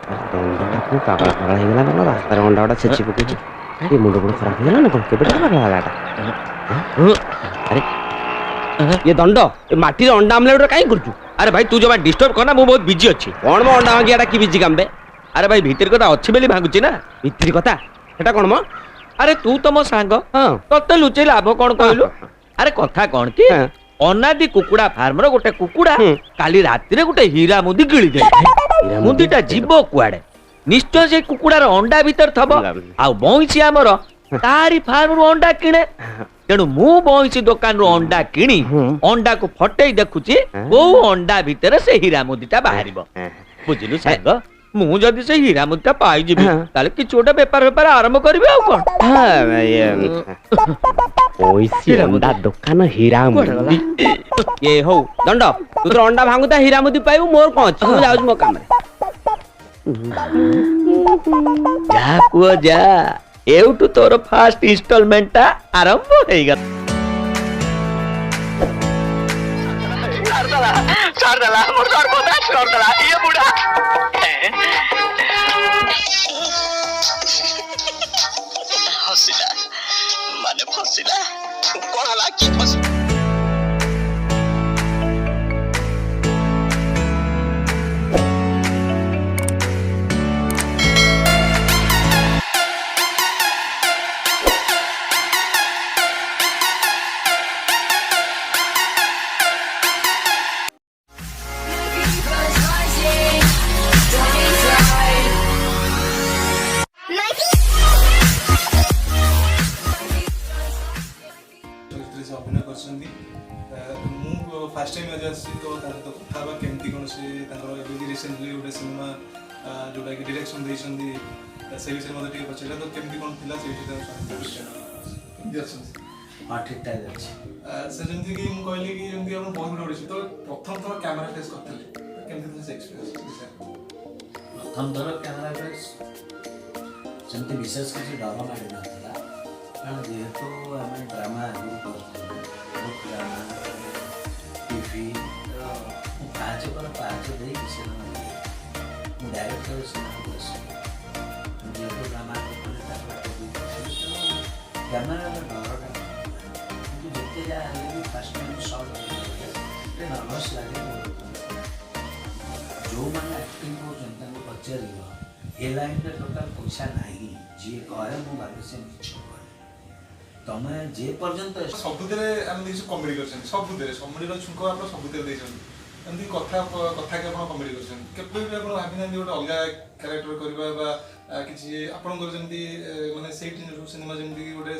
ଦଣ୍ଡ ପାଗଳ ପାଗଳ ହେଇଗଲା ନା ରାସ୍ତାରେ ଅଣ୍ଡା ଗୁଡ଼ା ଛେଚି ପକଉଛି। ଏ ମୁଣ୍ଡ ଗୁଡ଼ ଖରାପ ହେଇଗଲା ନା କ'ଣ? କେବେ ପାଗଳ ହେଲା ଏଟା? ଆରେ ये दंड माटी अंडा आमलेट कहीं करछु? अरे भाई तू जमा डिस्टर्ब करना मु बहुत बिजी अच्छी कौन मो अंडा भांगियाटा की बिजी काम बे? अरे भाई भीतर कथा अच्छी बेली भांगुची ना भित्री कथा हेटा कौन मो? अरे तू तो मो सांग हां तते लुचै लाभ कौन कहलु? अरे कथा कौन की अनादि कुकुड़ा फार्म रो गोटे कुकुड़ा काली राति रे गोटे हीरा मुदी गिळी दे मुदीटा जीवो कुआडे निश्चय से कुकुड़ार अंडा भीतर थबो आ बइसी हमर तारी फार्म रो अंडा किणे तेणु मु बइसी दुकान रो अंडा किणी अंडा को फटई देखुची को अंडा भीतर से हीरा मुदीटा बाहरिबो बुझिलु सांग मु जदी से हीरा मुदीटा पाई जिबि ताले कि छोटा व्यापार आरंभ करबे आ कोन ओइसी अंडा दुकान हीरा मुदी ये हो दंड तू तो अंडा भांगुता हीरा मुदी पाइबो मोर कोन छ मु जाउछ मो काम रे जा कुआ जा एउटू तोर फास्ट इंस्टॉलमेंट आरंभ होइगा सरदला मोर सर बोला सरदला ये बुढ़ा हसिला माने फसिला कोन हला की फस अभिनय कर फास्ट टाइम आज तो कथा केमती कौन से रिसेंटली गोटे सिनेमा जोटा कि डायरेक्शन देइछंदी से विषय मते टिके पछला तो केमती कौन थिला से विषय हां ठीक ठाक अछि से जेमती कि हम कहली कि जेमती हम बहुत बड़ तो प्रथम थोड़ा कैमरा फेस करथले केमती से एक्सपीरियंस प्रथम थोड़ा कैमरा फेस जेमती विशेष किसी डर मारि नथला कारण जेहेतु आम ड्रामा आगु करथले ड्रामा टीवी पाँच पर पाँच दे सिनेमा मु डायरेक्टर सिनेमा बस जेहेतु ड्रामा कैमरा डरटा जिते जाए फास्ट टाइम शॉट नर्वस लगे जो मैंने एक्टिंग कर पचार ए लाइन टोटाल पैसा ना जी कहे मुझे भावी से मिछ तुम जे पर्यंत सबुदे आम देखिए कमेडी कर सबुदे कमेडी छुंक आप सबुदे एमती कथा कथा के आप कमेडी कर भावी ना गोटे अलग क्यारेक्टर करवा किसी आपंकर जमी माने सिनेमा जमी गोटे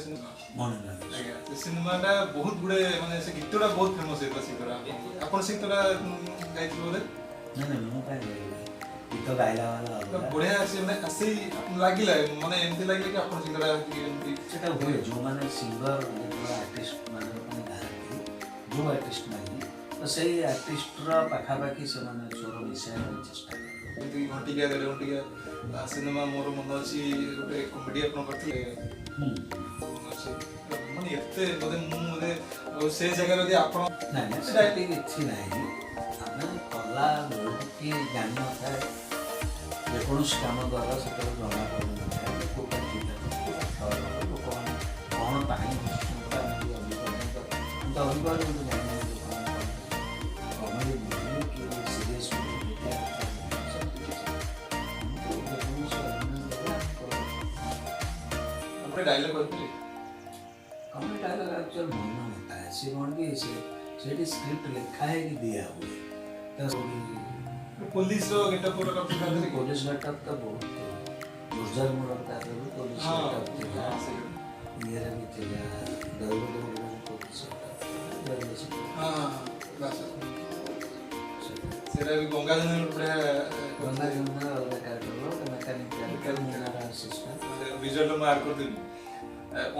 सिनेमाटा बहुत गुड़े माने से गीतटा बहुत फेमस होता आप गीतटा गाई बोले गीत गाइला वाला बढ़िया से लगे माने एमती लगे कि आप सेटा हुए जो माने सिंगर आर्टिस्ट माने गाती जो आर्टिस्ट नहीं तो सही आर्टिस्ट रा पाखापाखी से माने स्वर मिसाई चेष्टा करते घंटिया देले घंटिया सिनेमा मोर मन अछि गोटे कॉमेडी अपन करथले माने एते मते से जगह रे आपण नहीं सेटा किछि नहीं आमे कला की ज्ञान था जे कोनस काम करा से तो जमा कर कोटा जीता कौन टाइम होता है अभी सीरियस अपने डायलॉग करते कौन डायलॉग एक्चुअल मन होता है से कौन की से स्क्रिप्ट लिखा है कि दिया हुआ तो पुलिस रो गेटअप पूरा कब दिखा दे पुलिस गेटअप तो बहुत गुर्जर मुरता है पुलिस गेटअप दिया ये भी चला दौड़ पुलिस गेटअप हां बस सेरा भी गंगा जन पूरा गंगा जमुना वाला कैरेक्टर मैकेनिकल मेरा सिस्टम विजुअल मार कर दे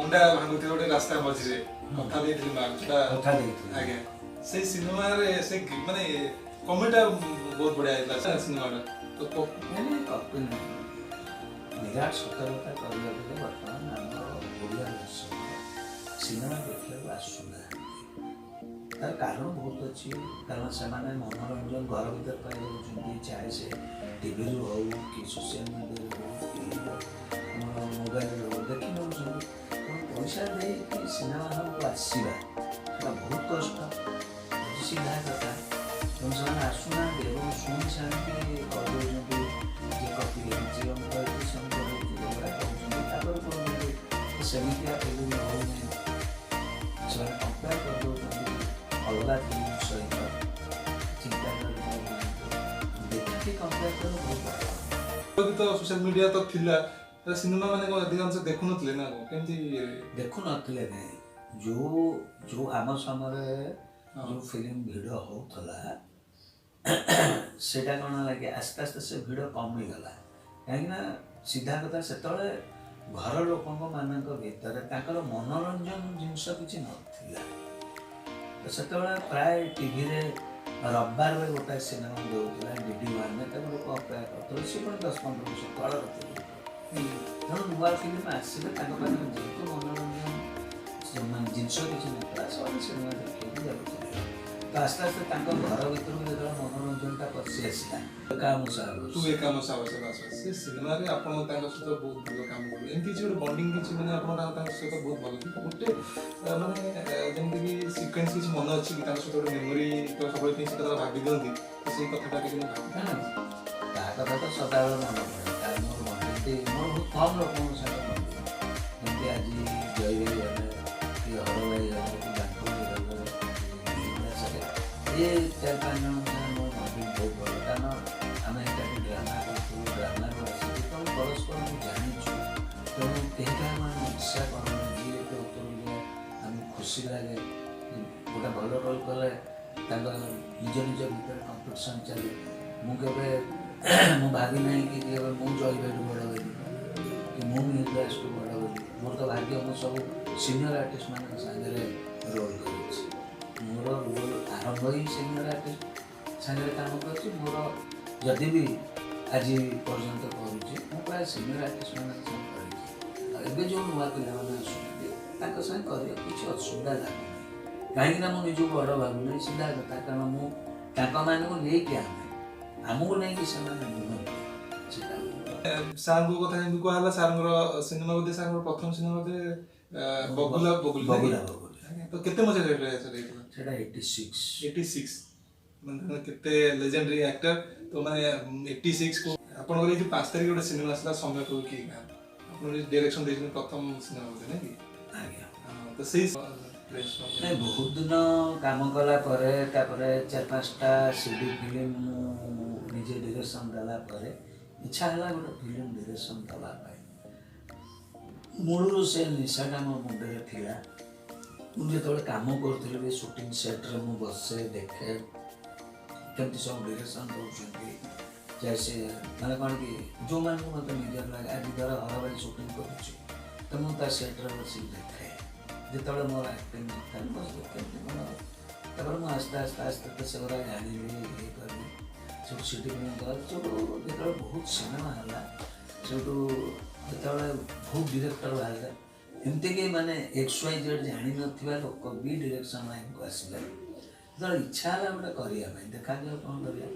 ओंडा भांगुते गोटे रास्ता मझी रे कथा देथि मार कथा देथि आगे से सिनेमा रे से माने कमेडी बहुत बढ़िया है सिनेमा तो मैंने कपिल विराट सतर्कता करले वर्तमान हम ओडिया सिनेमा देखले आसुना तार कारण बहुत अच्छी कारण से मनोरंजन घर भीतर पाई चाहे से टीवी हो कि सोशल मीडिया ଆମର ମୋବାଇଲରେ ଦେଖି ନେଉଛନ୍ତି। ତେଣୁ ପଇସା ଦେଇକି ସିନେମା ହଲ୍କୁ ଆସିବା ସେଟା ବହୁତ କଷ୍ଟ, ସିଧା କଥା। ତେଣୁ ସେମାନେ ଆସୁନାହାନ୍ତି ଏବଂ ଶୁଣି ସାରିକି କରିଦେଉଛନ୍ତି ଯେ କପି ହେଇଛି ଅମୁକ ହେଇଛି ସମୁକ ହେଇଛି ଏଗୁଡ଼ା କହୁଛନ୍ତି। ତାପରେ କହୁଛନ୍ତି ସେମିତିଆ ଫିଲ୍ମ ହେଉନି, ସେମାନେ କମ୍ପେୟାର କରିଦେଉଛନ୍ତି ଅଲଗା ଫିଲ୍ମ ସହିତ। ଚିନ୍ତା ଦେଖିକି କମ୍ପେୟାର କଲେ ବହୁତ ଭଲ। ତ ସୋସିଆଲ ମିଡିଆ ତ ଥିଲା, ସିନେମା ମାନେ କଣ ଅଧିକାଂଶ ଦେଖୁନଥିଲେ ନା କଣ କେମିତି? ଦେଖୁନଥିଲେ ନାଇଁ, ଯୋଉ ଆମ ସମୟରେ ଯୋଉ ଫିଲ୍ମ ଭିଡ଼ ହେଉଥିଲା ସେଇଟା କ'ଣ ହେଲା କି ଆସ୍ତେ ଆସ୍ତେ ସେ ଭିଡ଼ କମିଗଲା। କାହିଁକିନା ସିଧା କଥା ସେତେବେଳେ ଘର ଲୋକଙ୍କ ମାନଙ୍କ ଭିତରେ ତାଙ୍କର ମନୋରଞ୍ଜନ ଜିନିଷ କିଛି ନଥିଲା। ତ ସେତେବେଳେ ପ୍ରାୟ ଟିଭିରେ ରବିବାରରେ ଗୋଟାଏ ସିନେମା ଦେଉଥିଲା DD1, ତାକୁ ଲୋକ ଅପେକ୍ଷା କରୁଥିଲେ। ସେ ପୁଣି 10-15 ବର୍ଷ ତଳର ଥିଲେ। ତେଣୁ ନୂଆ ଫିଲ୍ମ ଆସିଲେ ତାଙ୍କ ପାଖରେ ଯେହେତୁ ମନୋରଞ୍ଜନ ଜିନିଷ କିଛି ନଥିଲା, ସେମାନେ ସିନେମା ଦେଖିବାକୁ ଯାଉଥିଲେ। ତ ଆସ୍ତେ ଆସ୍ତେ ତାଙ୍କ ଘର ଭିତରକୁ ଯେତେବେଳେ ମନୋରଞ୍ଜନଟା ପଶି ଆସିଲା, ସେ ସିନେମାରେ ଆପଣ ତାଙ୍କ ସହିତ ବହୁତ ଭଲ କାମ କଲେ। ଏମିତି କିଛି ଗୋଟେ ବଣ୍ଡିଙ୍ଗ କିଛି ମାନେ ଆପଣ ତାଙ୍କ ସହିତ ବହୁତ ଭଲ ଥିଲା ଗୋଟେ ମାନେ ଯେମିତିକି ସିକ୍ୱେନ୍ସ କିଛି ମନେ ଅଛି କି ତାଙ୍କ ସହିତ ଗୋଟେ ମେମୋରି ତ ସବୁବେଳେ ପାଇଁ ସେଟା ଭାବି ଦିଅନ୍ତି, ସେଇ କଥାଟା ଟିକେ ତା କଥା ତ ସଦାବେଳେ ମନେ ପଡ଼େ। କାରଣ ମୋର ବହୁତ କମ୍ ଲୋକଙ୍କ ସାଙ୍ଗେ ବଣ୍ଡିଙ୍ଗ। ଯେମିତି ଆଜି ଜୟ ଭାଇ ଗଲେ କି ହର ଭାଇ ଗଲେ କି ବାଙ୍କୁ ଭାଇ ଗଲେ ଏ 4-5 ଜଣ ସାଙ୍ଗେ ମୋର ବଣ୍ଡିଙ୍ଗ ବହୁତ ଭଲ। କାରଣ ଆମେ ଏକାଠି ଡ୍ରାମା କରୁଛୁ, ଡ୍ରାମାରୁ ଆସିଛୁ, ତେଣୁ ପରସ୍ପରକୁ ଜାଣିଛୁ। ତେଣୁ କେହି କାହା ମାନେ ଇଚ୍ଛା କରନ୍ତି, ଯିଏ ଏତେ ଉତ୍ତର ଆମକୁ ଖୁସି ଲାଗେ। ଗୋଟେ ଭଲ ରୋଲ୍ କଲେ ତାଙ୍କ ନିଜ ଭିତରେ କମ୍ପିଟିସନ୍ ଚାଲେ। ମୁଁ ଭାବି ନାହିଁ କି କେବେ ମୁଁ ଜୟ ଭାଇଠୁ ବଡ଼ ହେବି କି ମୁଁ ଇଣ୍ଡଷ୍ଟ୍ରିରୁ ବଡ଼ ହେବି। ମୋର ତ ଭାଗ୍ୟ, ମୁଁ ସବୁ ସିନିୟର ଆର୍ଟିଷ୍ଟ ମାନଙ୍କ ସାଙ୍ଗରେ ରୋଲ୍ କରିଛି। ମୋର ରୋଲ୍ ଆରମ୍ଭ ହିଁ ସିନିୟର ଆର୍ଟିଷ୍ଟ ସାଙ୍ଗରେ କାମ କରିଛି। ମୋର ଯଦି ବି ଆଜି ପର୍ଯ୍ୟନ୍ତ କରୁଛି, ମୁଁ ପ୍ରାୟ ସିନିୟର ଆର୍ଟିଷ୍ଟ ମାନଙ୍କ ସାଙ୍ଗେ କରିଛି। ଆଉ ଏବେ ଯେଉଁ ନୂଆ ପିଲାମାନେ ଆସୁଛନ୍ତି ତାଙ୍କ ସାଙ୍ଗେ କରିବାକୁ କିଛି ଅସୁବିଧା ଲାଗୁନି। କାହିଁକିନା ମୁଁ ନିଜକୁ ବଡ଼ ଭାବୁନି, ସିଧା କଥା। କାରଣ ମୁଁ ତାଙ୍କମାନଙ୍କୁ ନେଇକି ଆମକୁ ନେଇକି ସେମାନେ ନୁହନ୍ତି। ସାର୍ଙ୍କ କଥା ଯେମିତି କୁହାହେଲା, ସାର୍ଙ୍କର ସିନେମା ବୋଧେ ସାର୍ଙ୍କର ପ୍ରଥମ ସିନେମା ବୋଧେ ବଗୁଲା ବଗୁଲି। ତ କେତେ ମଜା ହେଇଥିଲା ସେଇଟା 86 ମାନେ କେତେ ଲେଜେଣ୍ଡାରୀ ଆକ୍ଟର। ତ ମାନେ 86 କୁ ଆପଣଙ୍କର ଏଇ ଯୋଉ 5 ତାରିଖ ଗୋଟେ ସିନେମା ଆସିଲା ସମୟ କରୁ କି ଆପଣ ଡାଇରେକ୍ସନ ଦେଇଛନ୍ତି ପ୍ରଥମ ସିନେମା ବୋଧେ ନାଇଁ କି? ଆଜ୍ଞା। ତ ସେଇ ବହୁତ ଦିନ କାମ କଲା ପରେ ତାପରେ 4-5ଟା CD ଫିଲ୍ମ ମୁଁ ନିଜେ ଡିରେକ୍ସନ୍ ଦେଲା ପରେ ଇଚ୍ଛା ହେଲା ଗୋଟେ ଫିଲ୍ମ ଡିରେକ୍ସନ୍ ଦେବା ପାଇଁ। ମୂଳରୁ ସେ ନିଶାଟା ମୋ ମୁଣ୍ଡରେ ଥିଲା। ମୁଁ ଯେତେବେଳେ କାମ କରୁଥିଲି ବି ସୁଟିଂ ସେଟ୍ରେ ମୁଁ ବସେ ଦେଖେ କେମିତି ସବୁ ଡିରେକ୍ସନ୍ ଦେଉଛନ୍ତି। ଯାଏ ସେ ମାନେ କ'ଣ କି ଯେଉଁମାନଙ୍କୁ ମୋତେ ନିଜର ଲାଗେ, ଆଜି ଧର ହର ଭାଇ ସୁଟିଂ କରୁଛି ତ ମୁଁ ତା ସେଟ୍ରେ ବସିକି ଦେଖେ। ଯେତେବେଳେ ମୋର ଆକ୍ଟିଂ କେମିତି କ'ଣ, ତାପରେ ମୁଁ ଆସ୍ତେ ଆସ୍ତେ ସେଗୁଡ଼ା ଜାଣିଲି, ଇଏ କରିଲି। ସେଠୁ ସିଟି ସେଠୁ ଯେତେବେଳେ ବହୁତ ସିନେମା ହେଲା, ସେଠୁ ଯେତେବେଳେ ବହୁତ ଡିରେକ୍ଟର ବାହାରିଲେ, ଏମିତିକି ମାନେ XYZ ଜାଣିନଥିବା ଲୋକ ବି ଡିରେକ୍ସନ୍ ଲାଇନ୍କୁ ଆସିଲେ। ଯେତେବେଳେ ଇଚ୍ଛା ହେଲା ଗୋଟେ କରିବା ପାଇଁ, ଦେଖାଯାଉ କ'ଣ କରିବା,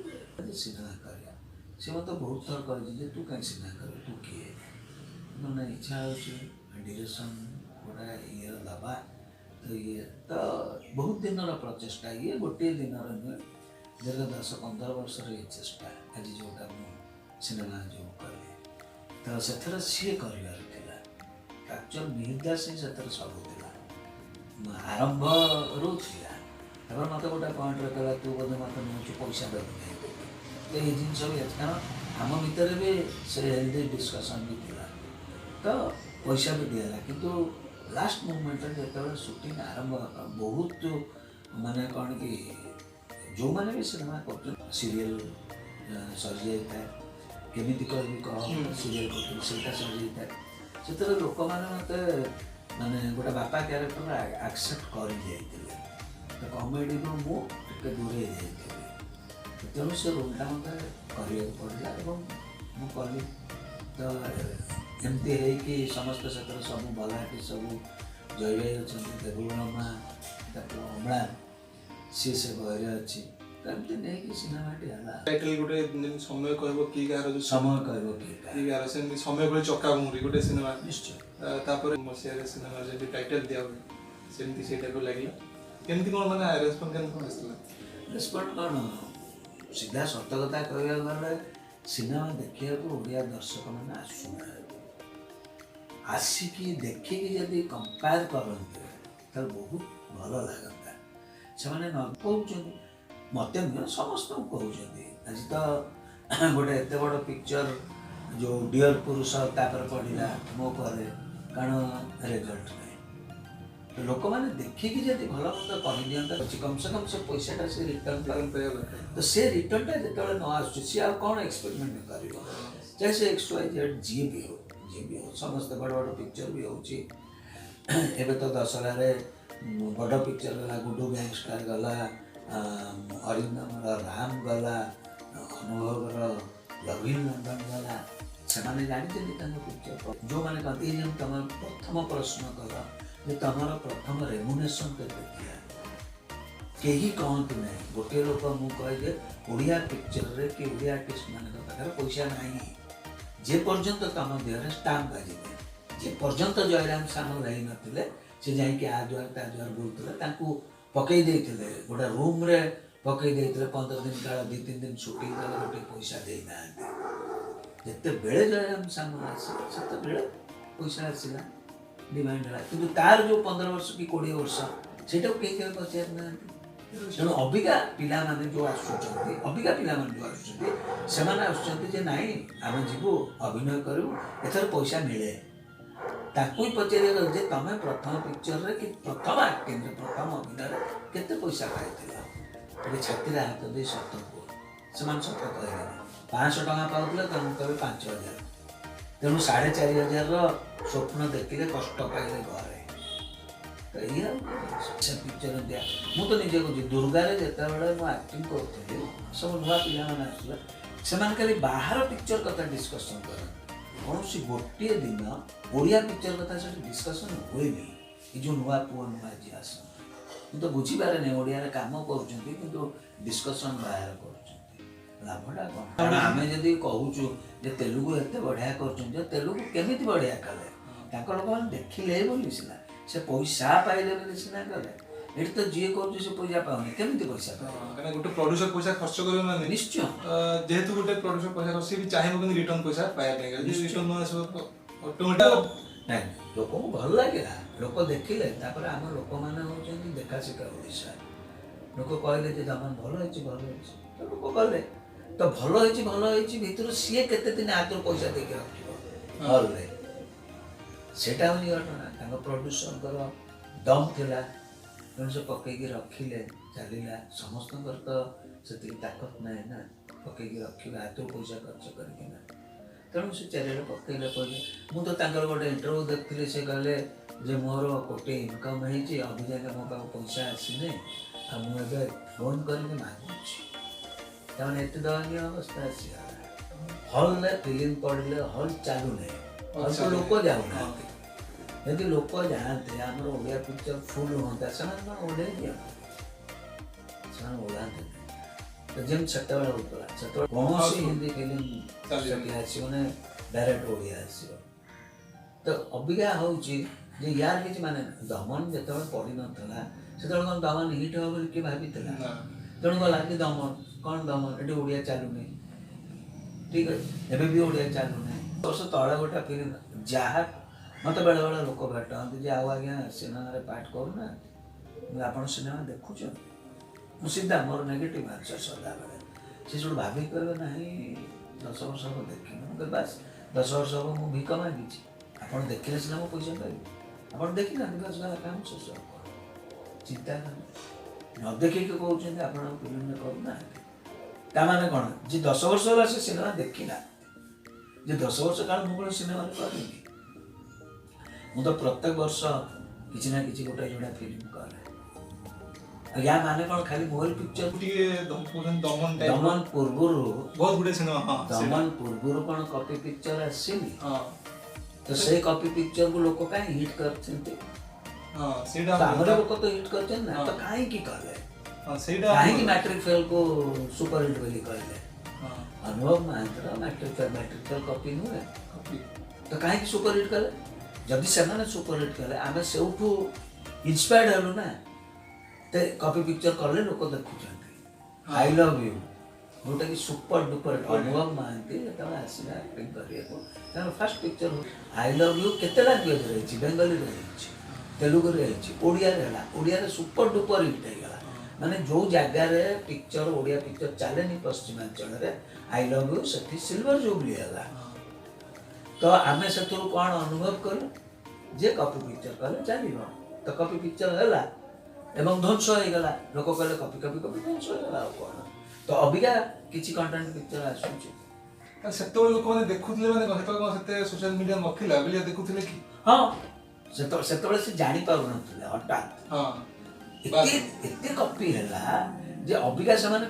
ସିନେମା କରିବା। ସେ ମୋତେ ବହୁତ ଥର କହିଛି ଯେ ତୁ କାହିଁ ସିନେମା କରିବୁ, ତୁ କିଏ? ମାନେ ଇଚ୍ଛା ହେଉଛି ଡିରେକ୍ସନ୍ ଗୋଟେ ଇଏ ଦେବା। ତ ବହୁତ ଦିନର ପ୍ରଚେଷ୍ଟା, ଇଏ ଗୋଟିଏ ଦିନର ନୁହେଁ, ଦୀର୍ଘ 10-15 ବର୍ଷର ଇଏ ଚେଷ୍ଟା। ଆଜି ଯେଉଁଟା ମୁଁ ସିନେମା ଯେଉଁ କଲି, ତ ସେଥିରେ ସିଏ କରିବାର ଥିଲା। ଆକ୍ଚୁଆଲ ମିହିର ଦାସ ହିଁ ସେଥିରେ ସବୁ ଥିଲା, ଆରମ୍ଭରୁ ଥିଲା। ତାପରେ ମୋତେ ଗୋଟେ ପଏଣ୍ଟରେ କହିଲା ତୁ ବୋଧେ ମୋତେ ନେଉଛୁ ପଇସା ଦେବୁ ନାହିଁ। ତ ଏଇ ଜିନିଷ ବି ଅଛି, କାରଣ ଆମ ଭିତରେ ବି ସେ ହେଲ୍ଦି ଡିସ୍କସନ୍ ବି ଥିଲା। ତ ପଇସା ବି ଦିଆହେଲା, କିନ୍ତୁ ଲାଷ୍ଟ ମୁଭମେଣ୍ଟରେ ଯେତେବେଳେ ସୁଟିଂ ଆରମ୍ଭ ହେଲା, ବହୁତ ମାନେ କ'ଣ କି ଯେଉଁମାନେ ବି ସିନେମା କରୁଛନ୍ତି, ସିରିଏଲ୍ ସରିଯାଇଥାଏ, କେମିତି କହିବି କହ ସିରିଏଲ୍ କରୁଛନ୍ତି ସେଇଟା ସରିଯାଇଥାଏ। ସେଥିରେ ଲୋକମାନେ ମୋତେ ମାନେ ଗୋଟେ ବାପା କ୍ୟାରେକ୍ଟର ଆକ୍ସେପ୍ଟ କରିଯାଇଥିଲେ। ତ କମେଡ଼ିରୁ ମୁଁ ଟିକେ ଦୂରେଇ ଯାଇଥିଲି। ତେଣୁ ସେ ରୋଲ୍ଟା ମୋତେ କରିବାକୁ ପଡ଼ିଲା ଏବଂ ମୁଁ କଲି। ତ ଏମିତି ହେଇକି ସମସ୍ତେ ସେଥିରେ ସବୁ ଭଲ ଆର୍ଟିଷ୍ଟ ସବୁ ଜୟ ଭାଇ ଅଛନ୍ତି, ଦେବୁଳ ମା, ତାକୁ ଅମ୍ଳାନ, ସିଏ ସେ ବହିରେ ଅଛି। ଏମିତି ନେଇକି ସିନେମାଟି ହେଲା। ଟାଇଟଲ ଗୋଟେ ଯେମିତି ସମୟ କହିବ କି କାହାର ଯୋଉ ସମୟ କହିବ କି କି କାହାର ସେମିତି ସମୟ ଭଳି ଚକାଭୂରି ଗୋଟେ ସିନେମା ନିଶ୍ଚୟ। ତାପରେ ମସିହାରେ ସିନେମା ଯେମିତି ଟାଇଟଲ ଦିଆ ହୁଏ ସେମିତି ସେଇଟାକୁ ଲାଗିଲା। କେମିତି କ'ଣ ମାନେ ରେସ୍ପନ୍ସ କେମିତି କ'ଣ ଆସିଥିଲା? ରେସ୍ପଣ୍ଡ କ'ଣ ସିଧା ସତ କଥା କହିବାକୁ ଗଲେ ସିନେମା ଦେଖିବାକୁ ଓଡ଼ିଆ ଦର୍ଶକମାନେ ଆସୁନାହାନ୍ତି। ଆସିକି ଦେଖିକି ଯଦି କମ୍ପେୟାର କରନ୍ତେ ତାହେଲେ ବହୁତ ଭଲ ଲାଗନ୍ତା। ସେମାନେ ନ କହୁଛନ୍ତି, ମୋତେ ନୁହେଁ ସମସ୍ତଙ୍କୁ କହୁଛନ୍ତି। ଆଜି ତ ଗୋଟେ ଏତେ ବଡ଼ ପିକ୍ଚର ଯେଉଁ ଡିଅର ପୁରୁଷ ତାପରେ ପଡ଼ିଲା ମୋ ପରେ କାରଣ ରେଜଲ୍ଟ ନାହିଁ। ତ ଲୋକମାନେ ଦେଖିକି ଯଦି ଭଲ ମନ୍ଦ କହିଦିଅନ୍ତା କମ୍ ସେ କମ୍ ସେ ପଇସାଟା ସେ ରିଟର୍ନ ପାଇବା। ତ ସେ ରିଟର୍ନଟା ଯେତେବେଳେ ନ ଆସୁଛି ସିଏ ଆଉ କ'ଣ ଏକ୍ସପେରିମେଣ୍ଟ କରିବ? ଚାहे ସେ XYZ ଯିଏ ବି ହଉ ସମସ୍ତେ ବଡ଼ ବଡ଼ ପିକ୍ଚର ବି ହେଉଛି। ଏବେ ତ ଦଶହରାରେ ବଡ଼ ପିକ୍ଚର ଗଲା, ଗୁଡୁ ଗ୍ୟାଙ୍ଗଷ୍ଟାର ଗଲା, ଅରିନ୍ଦମର ରାମ ଗଲା, ଅନୁଭବର ଲଭିନ୍ ଲଣ୍ଡନ ଗଲା। ସେମାନେ ଜାଣିଛନ୍ତି ତାଙ୍କ ପିକ୍ଚର ଯେଉଁମାନେ କହନ୍ତି ଯେମିତି ତମର ପ୍ରଥମ ପ୍ରଶ୍ନ କର ଯେ ତମର ପ୍ରଥମ ରେମୁନେସନ୍ କେତେ ଥିଲା? କେହି କହନ୍ତି ନାହିଁ। ଗୋଟିଏ ଲୋକ ମୁଁ କହେ ଯେ ଓଡ଼ିଆ ପିକ୍ଚରରେ କି ଓଡ଼ିଆ ଆର୍ଟିଷ୍ଟମାନଙ୍କ ପାଖରେ ପଇସା ନାହିଁ। ଯେ ପର୍ଯ୍ୟନ୍ତ ତମ ଦେହରେ ଷ୍ଟାମ୍ପ ବାଜିବେ, ଯେ ପର୍ଯ୍ୟନ୍ତ ଜୟରାମ ସାମଲ ହେଇନଥିଲେ ସେ ଯାଇକି ଆ ଦ୍ୱାରା ତା ଦ୍ୱାରା ବୁଲୁଥିଲେ, ତାଙ୍କୁ ପକେଇ ଦେଇଥିଲେ ଗୋଟେ ରୁମ୍ରେ ପକେଇ ଦେଇଥିଲେ 15 ଦିନ କାଳ 2-3 ଦିନ ସୁଟିଂ କଲେ ଗୋଟେ ପଇସା ଦେଇନାହାନ୍ତି। ଯେତେବେଳେ ଜୟରାମ ସାମଲ ଆସିଲା ସେତେବେଳେ ପଇସା ଆସିଲା, ଡିମାଣ୍ଡ ହେଲା। କିନ୍ତୁ ତାର ଯେଉଁ 15 ବର୍ଷ କି 20 ବର୍ଷ ସେଇଟାକୁ କେହି କେବେ ପଚାରି ନାହାନ୍ତି। ତେଣୁ ଅବିକା ପିଲାମାନେ ଯେଉଁ ଆସୁଛନ୍ତି ସେମାନେ ଆସୁଛନ୍ତି ଯେ ନାଇଁ ଆମେ ଯିବୁ ଅଭିନୟ କରିବୁ, ଏଥର ପଇସା ମିଳେ। ତାକୁ ହିଁ ପଚାରିବା ଯେ ତମେ ପ୍ରଥମ ପିକ୍ଚରରେ କି ପ୍ରଥମ ଆକ୍ଟିଂରେ ପ୍ରଥମ ଅଭିନୟରେ କେତେ ପଇସା ପାଇଥିଲ? ଏବେ ଛାତିରେ ହାତ ଦେଇ ସତ କୁହ। ସେମାନେ ସତ କହିବେନି। 500 ଟଙ୍କା ପାଉଥିଲେ ତମକୁ କହିବେ 5000। ତେଣୁ 4500ର ସ୍ୱପ୍ନ ଦେଖିଲେ କଷ୍ଟ ପାଇଲେ ଘରେ। ତ ଏଇଆ ସେ ପିକ୍ଚର ଦିଆ। ମୁଁ ତ ନିଜେ କହୁଛି ଦୁର୍ଗାରେ ଯେତେବେଳେ ମୁଁ ଆକ୍ଟିଂ କରୁଥିଲି ସବୁ ନୂଆ ପିଲାମାନେ ଆସୁଥିଲେ, ସେମାନେ ଖାଲି ବାହାର ପିକ୍ଚର କଥା ଡିସ୍କସନ୍ କରନ୍ତି। କୌଣସି ଗୋଟିଏ ଦିନ ଓଡ଼ିଆ ପିକ୍ଚର କଥା ସେଠି ଡିସ୍କସନ୍ ହୁଏନି। ଏ ଯେଉଁ ନୂଆ ପୁଅ ନୂଆ ଝିଅ ଆସନ୍ତି, ମୁଁ ତ ବୁଝିପାରେନି ଓଡ଼ିଆରେ କାମ କରୁଛନ୍ତି କିନ୍ତୁ ଡିସ୍କସନ୍ ବାହାର କରୁଛନ୍ତି। ଲାଭଟା କ'ଣ? କାରଣ ଆମେ ଯଦି କହୁଛୁ ଯେ ତେଲୁଗୁ ଏତେ ବଢ଼ିଆ କରୁଛନ୍ତି, ଯେ ତେଲୁଗୁ କେମିତି ବଢ଼ିଆ କଲେ? ତାଙ୍କ ଲୋକମାନେ ଦେଖିଲେ ବୋଲି ସିନା, ସେ ପଇସା ପାଇଲେ ବୋଲି ସିନା କଲେ। ଏଠି ତ ଯିଏ କରୁଛି ସେ ପଇସା ପାଉନି, କେମିତି ପଇସା ପାଇବ? କାରଣ ଗୋଟେ ପ୍ରଡ୍ୟୁସର ପଇସା ଖର୍ଚ୍ଚ କରିବ ମାନେ ନିଶ୍ଚୟ। ଯେହେତୁ ଗୋଟେ ପ୍ରଡ୍ୟୁସର ପଇସା ଖର୍ଚ୍ଚ ବି ଚାହିଁବ କିନ୍ତୁ ରିଟର୍ନ ପଇସା ପାଇବା ପାଇଁ। ଯଦି ରିଟର୍ନ ନ ଆସିବ ଅଟୋମେଟିକ୍ ନାଇଁ, ଲୋକଙ୍କୁ ଭଲ ଲାଗିଲା, ଲୋକ ଦେଖିଲେ। ତାପରେ ଆମ ଲୋକମାନେ ହେଉଛନ୍ତି ଦେଖା ଶିଖା ଓଡ଼ିଶା। ଲୋକ କହିଲେ ଯେ ଦମନ ଭଲ ହେଇଛି ତ ଲୋକ କଲେ। ତ ଭଲ ହେଇଛି ଭିତରୁ ସିଏ କେତେ ଦିନ ଆଗରୁ ପଇସା ଦେଇକି ରଖିବ ହଲ୍ରେ? ସେଇଟା ହେଉଛି ଘଟଣା। ତାଙ୍କ ପ୍ରଡ୍ୟୁସରଙ୍କର ଦମ୍ ଥିଲା, ତେଣୁ ସେ ପକେଇକି ରଖିଲେ, ଚାଲିଲା। ସମସ୍ତଙ୍କର ତ ସେତିକି ତାକତ ନାହିଁ ନା ପକେଇକି ରଖିବା ହାତରୁ ପଇସା ଖର୍ଚ୍ଚ କରିକିନା। ତେଣୁ ସେ ଚାରିଆଡ଼େ ପକେଇଲେ ପଇସା। ମୁଁ ତ ତାଙ୍କର ଗୋଟେ ଇଣ୍ଟରଭ୍ୟୁ ଦେଖିଥିଲି, ସେ କହିଲେ ଯେ ମୋର 1 କୋଟି ଇନକମ୍ ହେଇଛି, ଅଭିଯାନରେ ମୋ ପାଖକୁ ପଇସା ଆସିନି, ଆଉ ମୁଁ ଏବେ ଫୋନ୍ କରିକି ମାଗୁଛି। ତାମାନେ ଏତେ ଦୟନୀୟ ଅବସ୍ଥା ଆସିଗଲା। ହଲ୍ରେ ଫିଲ୍ମ ପଡ଼ିଲେ ହଲ୍ ଚାଲୁନାହିଁ, ହଲ୍କୁ ଲୋକ ଯାଉନାହାନ୍ତି। ଯଦି ଲୋକ ଯାଆନ୍ତେ ଆମର ଓଡ଼ିଆ ପିକ୍ଚର ଫୁଲ୍ ହୁଅନ୍ତା, ସେମାନେ କ'ଣ ଓହ୍ଲେଇ ଦିଅନ୍ତି? ସେମାନେ ଓହ୍ଲାନ୍ତି ନାହିଁ। ତ ଯେମିତି ସେତେବେଳେ ହେଉଥିଲା, ସେତେବେଳେ କୌଣସି ହିନ୍ଦୀ ଫିଲ୍ମ ସେଠି ଆସିବନି, ଡାଇରେକ୍ଟ ଓଡ଼ିଆ ଆସିବ। ତ ଅବିକା ହେଉଛି ଯେ ୟାର କିଛି ମାନେ ନାହିଁ। ଦମନ ଯେତେବେଳେ ପଡ଼ିନଥିଲା ସେତେବେଳେ କ'ଣ ଦମନ ହିଟ୍ ହେବ ବୋଲି କିଏ ଭାବିଥିଲା? ତେଣୁ ଗଲା କି ଦମନ କ'ଣ ଦମନ ଏଠି ଓଡ଼ିଆ ଚାଲୁନି। ଠିକ୍ ଅଛି, ଏବେ ବି ଓଡ଼ିଆ ଚାଲୁନାହିଁ। ବର୍ଷ ତଳେ ଗୋଟେ ଫିଲ୍ମ ଯାହା ମୋତେ ବେଳେବେଳେ ଲୋକ ଭେଟନ୍ତି ଯେ ଆଉ ଆଜ୍ଞା ସିନେମାରେ ପାର୍ଟ କରୁନାହାନ୍ତି। ମୁଁ ଆପଣ ସିନେମା ଦେଖୁଛନ୍ତି? ମୁଁ ସିଧା ମୋର ନେଗେଟିଭ୍ ଆନ୍ସର ସଦାବେଳେ। ସେ ଯୋଉ ଭାବିକି କହିବେ ନାହିଁ 10 ବର୍ଷ ହେବ ଦେଖିନି। ମୁଁ କହିବି ବାସ୍ 10 ବର୍ଷ ହେବ ମୁଁ ଭିକ ମାଗିଛି, ଆପଣ ଦେଖିଲେ ସିନା ମୁଁ ପଇସା ପାଇବି। ଆପଣ ଦେଖିନାହାନ୍ତି, ବାସ୍ ଗଲା କାମ ଶେଷ। ଚିନ୍ତା କଲେ ନ ଦେଖିକି କହୁଛନ୍ତି ଆପଣ ଫିଲ୍ମରେ କରୁନାହାନ୍ତି। ତାମାନେ କ'ଣ ଯେ 10 ବର୍ଷ ହେଲା ସେ ସିନେମା ଦେଖିନା, ଯେ 10 ବର୍ଷ କାଳ ମୁଁ କ'ଣ ସିନେମାରେ କରିନି? ମୁଁ ତ ପ୍ରତ୍ୟେକ ବର୍ଷ କିଛି ନା କିଛି ଗୋଟେ ଯୋଡ଼ା ଫିଲ୍ମ କରେ। ୟା ମାନେ କ'ଣ ଖାଲି ମୋରି ପିକ୍ଚର? ଟିକେ ଦମନ ପୂର୍ବରୁ ବହୁତ ଗୁଡେ ସିନେମା, ଦମନ ପୂର୍ବରୁ କ'ଣ କପି ପିକ୍ଚର ଆସିନି? ତ ସେଇ କପି ପିକ୍ଚରକୁ ଲୋକ କାହିଁ ହିଟ୍ କରିଛନ୍ତି? ଆମର ଲୋକ ତ ହିଟ୍ କରିଛନ୍ତି ନା, ତ କାହିଁକି କଲେ? ହଁ ସେଇଟା କାହିଁକି मैट्रिक फेल को सुपर हिट बोली कहले ହଁ अनुभव महांतर मैट्रिक फेल कॉपी नुहे copy। तो काहे सुपर हिट कले जदि से सुपर हिट कले आमे सेउठू इंस्पायर्ड हलु ना ते कॉपी पिक्चर करले लोक देखुचंती आई लव यू गोटे कि सुपर डुपर अनुभव महांती जेतबे आसीला एक्टिंग करिएको तार first picture I love you केते लैंग्वेज रही बेंगली रही तेलुगु रही ओडिया रहला ओडिया रे सुपर डुपर हिट हे गला माने जो जगह रे पिक्चर ओडिया पिक्चर चलेनी पश्चिमांचल रे I love you Sethi silver jubilee हला तो आमे सेथुरु कोन अनुभव करू जे कॉपी पिक्चर कले चलिबो तो कॉपी पिक्चर हला एवं ध्वंस हो गला लोक कहले कॉपी कॉपी कॉपी ध्वंस हो गला कोन तो अबिका किछि कंटेंट पिक्चर आसुची ସେତେବେଳେ ଲୋକମାନେ ଦେଖୁଥିଲେ ମାନେ ସେତେବେଳେ କଣ ସେତେ ସୋସିଆଲ ମିଡିଆ ନଥିଲା ବୋଲି ଦେଖୁଥିଲେ କି हां सेतबे से जानि पाउ नथले हठात ହଁ एते एते कॉपी हला जे अबिका समान